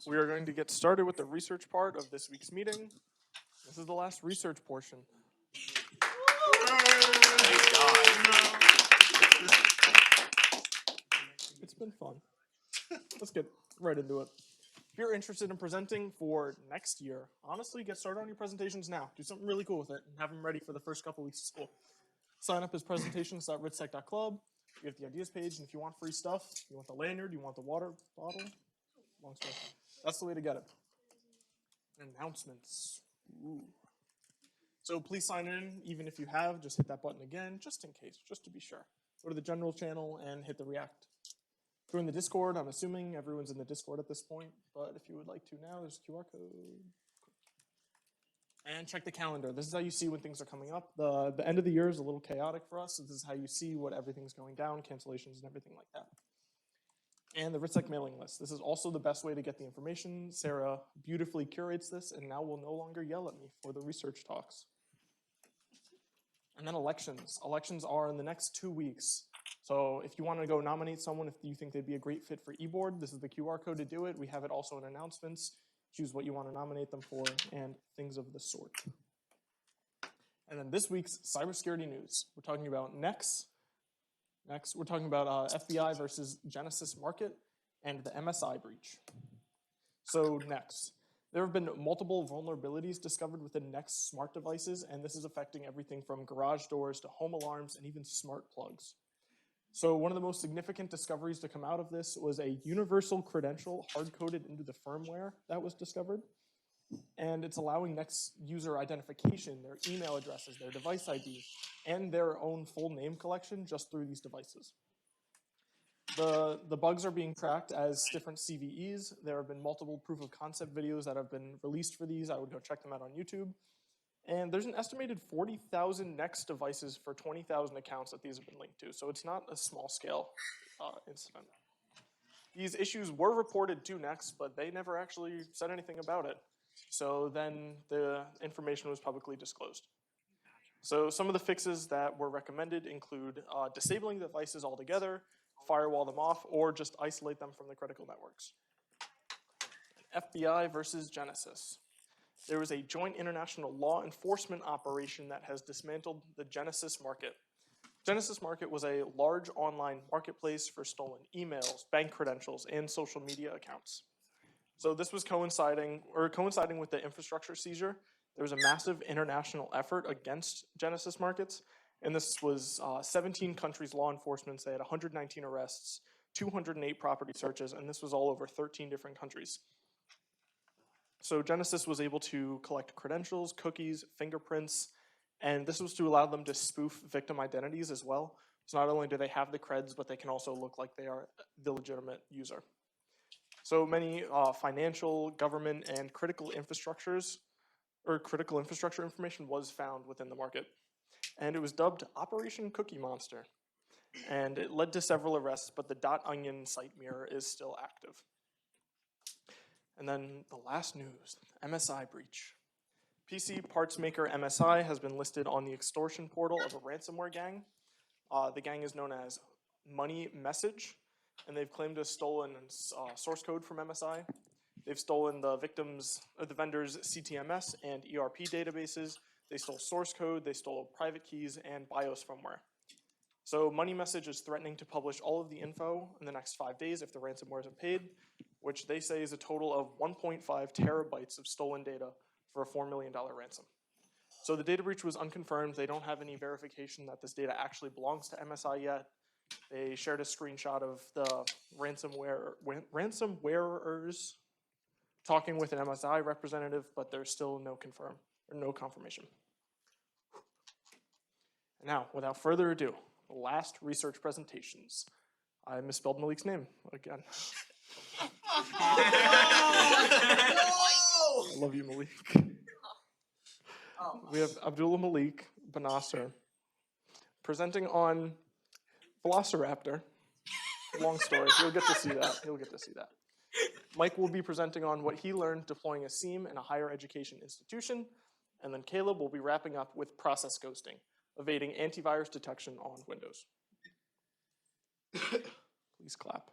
we are going to get started with the research part of this week's meeting. This is the last research portion. It's been fun. Let's get right into it. If you're interested in presenting for next year, honestly, get started on your presentations now. Do something really cool with it and have them ready for the first couple weeks of school. Sign up as presentations.ritsec.club. You have the ideas page, and if you want free stuff, you want the lanyard, you want the water bottle, long story. That's the way to get it. Announcements. Ooh. So please sign in, even if you have, just hit that button again, just in case, just to be sure. Go to the general channel and hit the react. Join the Discord. I'm assuming everyone's in the Discord at this point, but if you would like to now, there's a QR code. And check the calendar. This is how you see when things are coming up. The end of the year is a little chaotic for us, so this is how you see what everything's going down, cancellations and everything like that. And the RITSEC mailing list. This is also the best way to get the information. Sarah beautifully curates this and now will no longer yell at me for the research talks. And then elections. Elections are in the next 2 weeks. So if you want to go nominate someone, if you think they'd be a great fit for eBoard, this is the QR code to do it. We have it also in announcements. Choose what you want to nominate them for and things of the sort. And then this week's cybersecurity news. We're talking about Next, we're talking about FBI versus Genesis Market and the MSI breach. So Next. There have been multiple vulnerabilities discovered within Next smart devices, and this is affecting everything from garage doors to home alarms and even smart plugs. So one of the most significant discoveries to come out of this was a universal credential hard-coded into the firmware that was discovered. And it's allowing Next user identification, their email addresses, their device ID, and their own full name collection just through these devices. The bugs are being tracked as different CVEs. There have been multiple proof of concept videos that have been released for these. I would go check them out on YouTube. And there's an estimated 40,000 Next devices for 20,000 accounts that these have been linked to. So it's not a small scale incident. These issues were reported to Next, but they never actually said anything about it. So then the information was publicly disclosed. So some of the fixes that were recommended include disabling the devices altogether, firewall them off, or just isolate them from the critical networks. FBI versus Genesis. There was a joint international law enforcement operation that has dismantled the Genesis Market. Genesis Market was a large online marketplace for stolen emails, bank credentials, and social media accounts. So this was coinciding with the infrastructure seizure. There was a massive international effort against Genesis Markets, and this was 17 countries' law enforcement. They had 119 arrests, 208 property searches, and this was all over 13 different countries. So Genesis was able to collect credentials, cookies, fingerprints, and this was to allow them to spoof victim identities as well. So not only do they have the creds, but they can also look like they are the legitimate user. So many financial, government, and critical infrastructure information was found within the market. And it was dubbed Operation Cookie Monster. And it led to several arrests, but the .onion site mirror is still active. And then the last news, MSI Breach. PC parts maker MSI has been listed on the extortion portal of a ransomware gang. The gang is known as Money Message, and they've claimed to have stolen source code from MSI. They've stolen the vendor's CTMS and ERP databases. They stole source code, they stole private keys, and BIOS firmware. So Money Message is threatening to publish all of the info in the next 5 days if the ransomware isn't paid, which they say is a total of 1.5 terabytes of stolen data for a $4 million ransom. So the data breach was unconfirmed. They don't have any verification that this data actually belongs to MSI yet. They shared a screenshot of the ransomwarers talking with an MSI representative, but there's still no confirmation. And now, without further ado, the last research presentations. I misspelled Malik's name again. I love you, Malik. We have Abdullah Malik Banasser presenting on Velociraptor. Long story. You'll get to see that. Mike will be presenting on what he learned deploying a SIEM in a higher education institution. And then Caleb will be wrapping up with process ghosting, evading antivirus detection on Windows. Please clap.